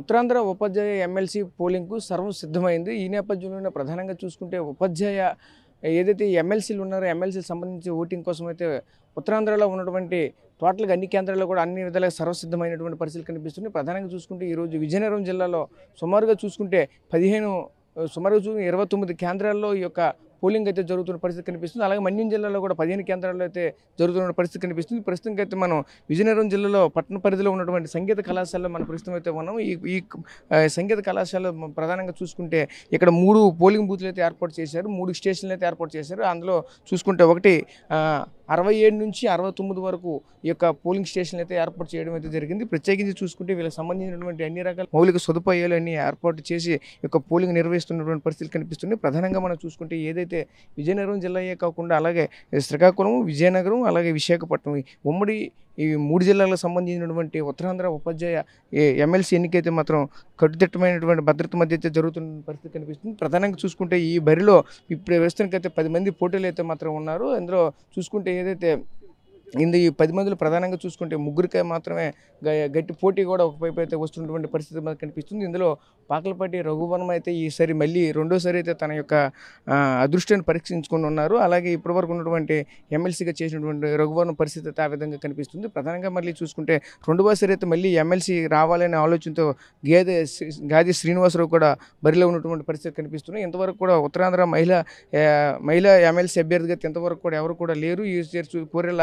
ఉత్తరాంధ్ర ఉపాధ్యాయ MLC పోలింగ్కు సర్వం సిద్ధమైంది. ఈ నేపథ్యంలోనే ప్రధానంగా చూసుకుంటే ఉపాధ్యాయ ఏదైతే ఎమ్మెల్సీలు ఉన్నారో ఎమ్మెల్సీకి సంబంధించి ఓటింగ్ కోసం అయితే ఉత్తరాంధ్రలో ఉన్నటువంటి టోటల్గా అన్ని కేంద్రాల్లో కూడా అన్ని విధాలుగా సర్వసిద్ధమైనటువంటి పరిస్థితులు కనిపిస్తున్నాయి. ప్రధానంగా చూసుకుంటే ఈరోజు విజయనగరం జిల్లాలో సుమారుగా చూసుకుంటే 29 కేంద్రాల్లో ఈ యొక్క పోలింగ్ అయితే జరుగుతున్న పరిస్థితి కనిపిస్తుంది. అలాగే మన్యం జిల్లాలో కూడా 15 కేంద్రాల్లో అయితే జరుగుతున్న పరిస్థితి కనిపిస్తుంది. ప్రస్తుతం అయితే మనం విజయనగరం జిల్లాలో పట్టణ పరిధిలో ఉన్నటువంటి సంగీత కళాశాలలో మన ప్రస్తుతం అయితే ఉన్నాం. ఈ సంగీత కళాశాల ప్రధానంగా చూసుకుంటే ఇక్కడ 3 పోలింగ్ బూత్లు అయితే ఏర్పాటు చేశారు, 3 స్టేషన్లు అయితే ఏర్పాటు చేశారు. అందులో చూసుకుంటే ఒకటి 67 నుంచి 69 వరకు ఈ యొక్క పోలింగ్ స్టేషన్లు అయితే ఏర్పాటు చేయడం అయితే జరిగింది. ప్రత్యేకించి చూసుకుంటే వీళ్ళకి సంబంధించినటువంటి అన్ని రకాల మౌలిక సదుపాయాలు అన్ని ఏర్పాటు చేసి ఈ యొక్క పోలింగ్ నిర్వహిస్తున్నటువంటి పరిస్థితులు కనిపిస్తుంది. ప్రధానంగా మనం చూసుకుంటే ఏదైతే విజయనగరం జిల్లాయే కాకుండా అలాగే శ్రీకాకుళం, విజయనగరం, అలాగే విశాఖపట్నం ఉమ్మడి ఈ 3 జిల్లాలకు సంబంధించినటువంటి ఉత్తరాంధ్ర ఉపాధ్యాయ ఎమ్మెల్సీ ఎన్నికైతే మాత్రం కట్టుదిట్టమైనటువంటి భద్రత మధ్య అయితే జరుగుతున్న పరిస్థితి కనిపిస్తుంది. ప్రధానంగా చూసుకుంటే ఈ బరిలో ఇప్పుడు ప్రస్తుతానికైతే 10 మంది పోటీలు అయితే మాత్రం ఉన్నారు. అందులో చూసుకుంటే ఏదైతే ఈ 10 మందిలో ప్రధానంగా చూసుకుంటే ముగ్గురికే మాత్రమే గట్టి పోటీ కూడా ఒకవైపు అయితే వస్తున్నటువంటి పరిస్థితి మనకు కనిపిస్తుంది. ఇందులో పాకలపాటి రఘువరమ అయితే ఈసారి మళ్ళీ రెండోసారి అయితే తన యొక్క అదృష్టాన్ని పరీక్షించుకొని ఉన్నారు. అలాగే ఇప్పటివరకు ఉన్నటువంటి ఎమ్మెల్సీగా చేసినటువంటి రఘువరమ పరిస్థితి అయితే ఆ విధంగా కనిపిస్తుంది. ప్రధానంగా మళ్ళీ చూసుకుంటే రెండోసారి అయితే మళ్ళీ ఎమ్మెల్సీ రావాలనే ఆలోచనతో గాది శ్రీనివాసరావు కూడా బరిలో ఉన్నటువంటి పరిస్థితి కనిపిస్తుంది. ఇంతవరకు కూడా ఉత్తరాంధ్ర మహిళా ఎమ్మెల్సీ అభ్యర్థిగా ఇంతవరకు కూడా ఎవరు కూడా లేరు. ఈ కోరెల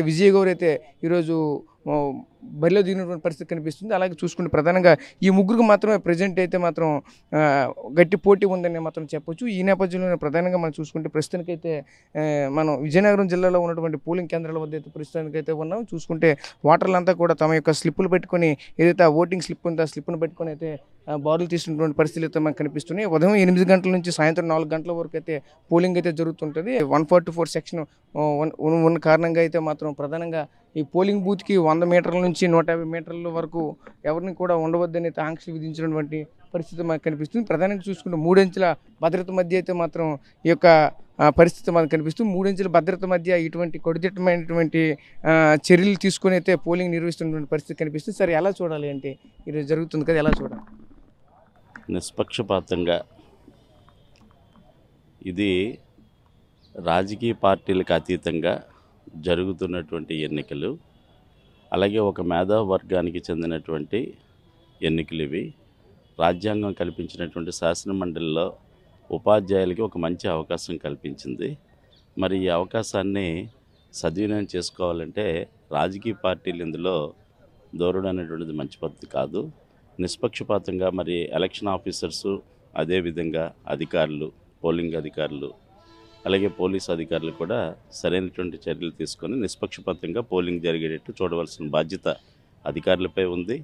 విజయ్ గౌర్ అయితే ఈరోజు బరిలో దిగినటువంటి పరిస్థితి కనిపిస్తుంది. అలాగే చూసుకుంటే ప్రధానంగా ఈ ముగ్గురికి మాత్రమే ప్రజెంట్ అయితే మాత్రం గట్టి పోటీ ఉందని మాత్రం చెప్పొచ్చు. ఈ నేపథ్యంలో ప్రధానంగా మనం చూసుకుంటే ప్రస్తుతానికైతే మనం విజయనగరం జిల్లాలో ఉన్నటువంటి పోలింగ్ కేంద్రాల వద్ద అయితే ప్రస్తుతానికైతే ఉన్నాం. చూసుకుంటే ఓటర్లంతా కూడా తమ యొక్క స్లిప్పులు పెట్టుకొని ఏదైతే ఆ ఓటింగ్ స్లిప్ ఉందో ఆ స్లిప్ను పెట్టుకొని అయితే బారులు తీసినటువంటి పరిస్థితులు అయితే మనకు కనిపిస్తున్నాయి. ఉదయం 8 గంటల నుంచి సాయంత్రం 4 గంటల వరకు అయితే పోలింగ్ అయితే జరుగుతుంటుంది. 144 సెక్షన్ ఉన్న కారణంగా అయితే మాత్రం ప్రధానంగా ఈ పోలింగ్ బూత్కి 100 మీటర్ల నుంచి 150 మీటర్ల వరకు ఎవరిని కూడా ఉండవద్దని ఆంక్షలు విధించినటువంటి పరిస్థితి మనకు కనిపిస్తుంది. ప్రధానంగా చూసుకుంటే 3 అంచెల భద్రత మధ్య అయితే మాత్రం ఈ యొక్క పరిస్థితి మనకు కనిపిస్తుంది. 3 అంచెల భద్రత మధ్య ఇటువంటి కట్టుదిట్టమైనటువంటి చర్యలు తీసుకొని అయితే పోలింగ్ నిర్వహిస్తున్నటువంటి పరిస్థితి కనిపిస్తుంది. సరే ఎలా చూడాలి అంటే ఇది జరుగుతుంది కదా, ఎలా చూడాలి? నిష్పక్షపాతంగా ఇది రాజకీయ పార్టీలకు అతీతంగా జరుగుతున్నటువంటి ఎన్నికలు, అలాగే ఒక మేధావ వర్గానికి చెందినటువంటి ఎన్నికలు ఇవి. రాజ్యాంగం కల్పించినటువంటి శాసనమండలిలో ఉపాధ్యాయులకి ఒక మంచి అవకాశం కల్పించింది. మరి ఈ అవకాశాన్ని సద్వినియోగం చేసుకోవాలంటే రాజకీయ పార్టీలు ఇందులో దూరడం అనేటువంటిది మంచి పద్ధతి కాదు. నిష్పక్షపాతంగా మరి ఎలక్షన్ ఆఫీసర్సు, అదేవిధంగా అధికారులు, పోలింగ్ అధికారులు, అలాగే పోలీసు అధికారులు కూడా సరైనటువంటి చర్యలు తీసుకొని నిష్పక్షపాతంగా పోలింగ్ జరిగేటట్టు చూడవలసిన బాధ్యత అధికారులపై ఉంది.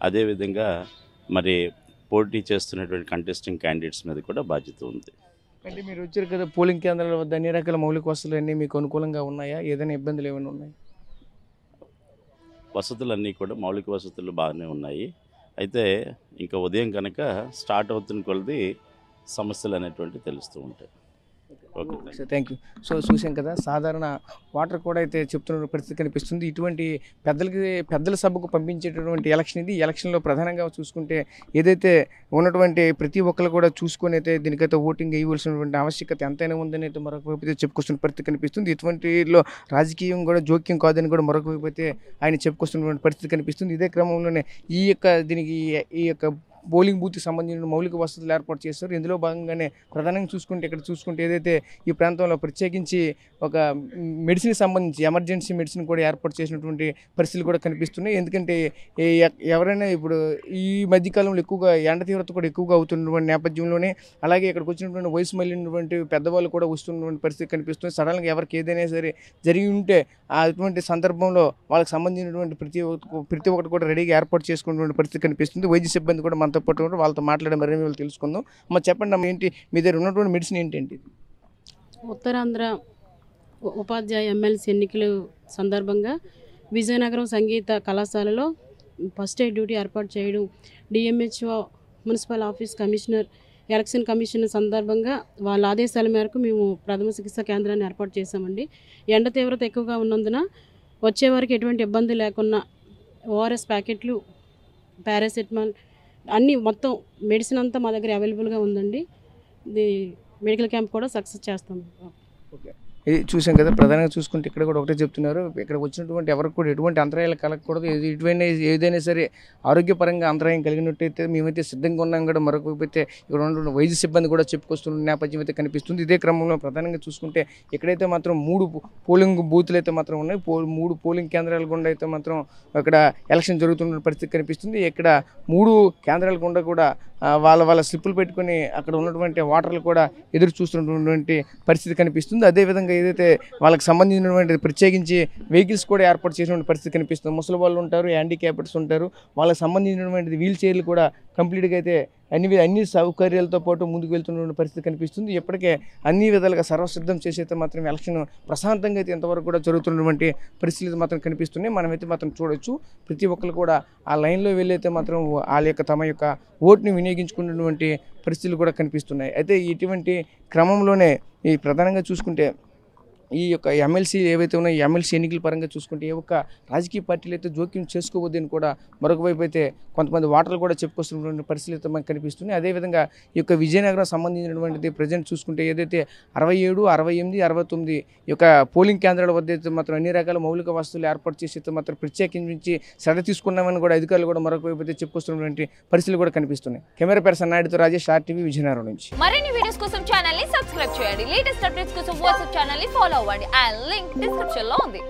అదేవిధంగా మరి పోటీ చేస్తున్నటువంటి కంటెస్టింగ్ క్యాండిడేట్స్ మీద కూడా బాధ్యత ఉంది. అంటే మీరు వచ్చారు కదా, పోలింగ్ కేంద్రాల వద్ద అన్ని రకాల మౌలిక వసతులు అన్నీ మీకు అనుకూలంగా ఉన్నాయా? ఏదైనా ఇబ్బందులు ఏమైనా ఉన్నాయి? వసతులన్నీ కూడా మౌలిక వసతులు బాగానే ఉన్నాయి. అయితే ఇంకా ఉదయం కనుక స్టార్ట్ అవుతున్న కొలది సమస్యలు అనేటువంటివి తెలుస్తూ ఉంటాయి. Okay, thank you. సో చూసాం కదా, సాధారణ వాటర్ కూడా అయితే చెప్తున్న పరిస్థితి కనిపిస్తుంది. ఇటువంటి పెద్దల సభకు పంపించేటటువంటి ఎలక్షన్ ఇది. ఈ ఎలక్షన్లో ప్రధానంగా చూసుకుంటే ఏదైతే ఉన్నటువంటి ప్రతి ఒక్కరు కూడా చూసుకొని అయితే దీనికైతే ఓటింగ్ వేయవలసినటువంటి ఆవశ్యకత ఎంతైనా ఉందని అయితే మరొక వైపు అయితే చెప్పుకొస్తున్న పరిస్థితి కనిపిస్తుంది. ఇటువంటిలో రాజకీయం కూడా జోక్యం కాదని కూడా మరొక వైపు అయితే ఆయన చెప్పుకొస్తున్నటువంటి పరిస్థితి కనిపిస్తుంది. ఇదే క్రమంలోనే ఈ యొక్క పోలింగ్ బూత్కి సంబంధించిన మౌలిక వసతులు ఏర్పాటు చేస్తారు. ఇందులో భాగంగానే ప్రధానంగా చూసుకుంటే ఏదైతే ఈ ప్రాంతంలో ప్రత్యేకించి ఒక మెడిసిన్కి సంబంధించి ఎమర్జెన్సీ మెడిసిన్ కూడా ఏర్పాటు చేసినటువంటి పరిస్థితులు కూడా కనిపిస్తున్నాయి. ఎందుకంటే ఎవరైనా ఇప్పుడు ఈ మధ్యకాలంలో ఎక్కువగా ఎండ తీవ్రత కూడా ఎక్కువగా అవుతున్నటువంటి నేపథ్యంలోనే, అలాగే ఇక్కడికి వచ్చినటువంటి వయసు మళ్ళినటువంటి పెద్దవాళ్ళు కూడా వస్తున్నటువంటి పరిస్థితి కనిపిస్తుంది. సడన్గా ఎవరికి ఏదైనా సరే జరిగి ఉంటే అటువంటి సందర్భంలో వాళ్ళకి సంబంధించినటువంటి ప్రతి ఒక్కటి కూడా రెడీగా ఏర్పాటు చేసుకున్నటువంటి పరిస్థితి కనిపిస్తుంది. వైద్య సిబ్బంది కూడా మనతో పాటు వాళ్ళతో మాట్లాడే మరిన్ని వాళ్ళు తెలుసుకుందాం. అమ్మ చెప్పండి అమ్మ, ఏంటి మీ దగ్గర ఉన్నటువంటి మెడిసిన్ ఏంటండి? ఉత్తరాంధ్ర ఉపాధ్యాయ ఎమ్మెల్సీ ఎన్నికల సందర్భంగా విజయనగరం సంగీత కళాశాలలో ఫస్ట్ ఎయిడ్ డ్యూటీ ఏర్పాటు చేయడం, DMHO, municipal office commissioner, election commission సందర్భంగా వాళ్ళ ఆదేశాల మేరకు మేము ప్రథమ చికిత్సా కేంద్రాన్ని ఏర్పాటు చేశామండి. ఎండ తీవ్రత ఎక్కువగా ఉన్నందున వచ్చే వరకు ఎటువంటి ఇబ్బంది లేకుండా ఓఆర్ఎస్ ప్యాకెట్లు, పారాసెటమాల్, అన్నీ మొత్తం మెడిసిన్ అంతా మా దగ్గర అవైలబుల్గా ఉందండి. ఇది మెడికల్ క్యాంప్ కూడా సక్సెస్ చేస్తాం. ఓకే, ఇది చూసాం కదా. ప్రధానంగా చూసుకుంటే ఇక్కడ కూడా ఒకటే చెప్తున్నారు, ఇక్కడ వచ్చినటువంటి ఎవరికి కూడా ఎటువంటి అంతరాయాలు కలగకూడదు, ఏదైనా సరే ఆరోగ్యపరంగా అంతరాయం కలిగినట్టయితే మేమైతే సిద్ధంగా ఉన్నాం కూడా. మరొకైతే ఇక్కడ ఉన్న వైద్య సిబ్బంది కూడా చెప్పుకొస్తున్న నేపథ్యం అయితే కనిపిస్తుంది. ఇదే క్రమంలో ప్రధానంగా చూసుకుంటే ఇక్కడైతే మాత్రం 3 పోలింగ్ బూతులు అయితే మాత్రం ఉన్నాయి. 3 పోలింగ్ కేంద్రాల గుండా అయితే మాత్రం అక్కడ ఎలక్షన్ జరుగుతున్న పరిస్థితి కనిపిస్తుంది. ఇక్కడ 3 కేంద్రాల గుండా కూడా వాళ్ళ స్లిప్పులు పెట్టుకొని అక్కడ ఉన్నటువంటి ఓటర్లు కూడా ఎదురు చూస్తున్నటువంటి పరిస్థితి కనిపిస్తుంది. అదేవిధంగా ఏదైతే వాళ్ళకి సంబంధించినటువంటి ప్రత్యేకించి వెహికల్స్ కూడా ఏర్పాటు చేసినటువంటి పరిస్థితి కనిపిస్తుంది. ముసలి వాళ్ళు ఉంటారు, హ్యాండిక్యాప్డ్స్ ఉంటారు, వాళ్ళకి సంబంధించినటువంటి వీల్ చైర్లు కూడా కంప్లీట్గా అయితే అన్ని సౌకర్యాలతో పాటు ముందుకు వెళ్తున్న పరిస్థితి కనిపిస్తుంది. ఇప్పటికే అన్ని విధాలుగా సర్వసిద్ధం చేసి అయితే మాత్రం ఎలక్షన్ ప్రశాంతంగా అయితే ఎంతవరకు కూడా జరుగుతున్నటువంటి పరిస్థితులు మాత్రం కనిపిస్తున్నాయి. మనమైతే మాత్రం చూడొచ్చు, ప్రతి ఒక్కరు కూడా ఆ లైన్లో వెళ్ళైతే మాత్రం వాళ్ళ తమ యొక్క ఓటుని వినియోగించుకున్నటువంటి పరిస్థితులు కూడా కనిపిస్తున్నాయి. అయితే ఇటువంటి క్రమంలోనే ఈ ప్రధానంగా చూసుకుంటే ఈ యొక్క ఎమ్మెల్సీ ఏవైతే ఉన్నాయో, ఈ ఎమ్మెల్సీ ఎన్నికల పరంగా చూసుకుంటే ఏ ఒక్క రాజకీయ పార్టీలు అయితే జోక్యం చేసుకోవద్దని కూడా మరొక వైపు అయితే కొంతమంది ఓటర్లు కూడా చెప్పుకొస్తున్నటువంటి పరిస్థితులు అయితే మనకు కనిపిస్తున్నాయి. అదేవిధంగా ఈ యొక్క విజయనగరం సంబంధించినటువంటిది ప్రజెంట్ చూసుకుంటే ఏదైతే 67, 68, 69 ఈ యొక్క పోలింగ్ కేంద్రాల వద్ద అయితే మాత్రం అన్ని రకాల మౌలిక వసతులు ఏర్పాటు చేసి అయితే మాత్రం ప్రత్యేకించి శ్రద్ధ తీసుకున్నామని కూడా అధికారులు కూడా మరొక వైపు అయితే చెప్పుకొస్తున్నటువంటి పరిస్థితులు కూడా కనిపిస్తున్నాయి. కెమెరా పర్సన్ నాయుడుతో రాజేష్, RTV, విజయనగరం నుంచి. మరిన్ని వీడియోస్ కోసం ఛానల్ ని సబ్స్క్రైబ్ చేయండి. లేటెస్ట్ అప్డేట్స్ కోసం వాట్సాప్ ఛానల్ ని ఫాలో అవ్వండి. ఆ లింక్ డిస్క్రిప్షన్ లో ఉంది.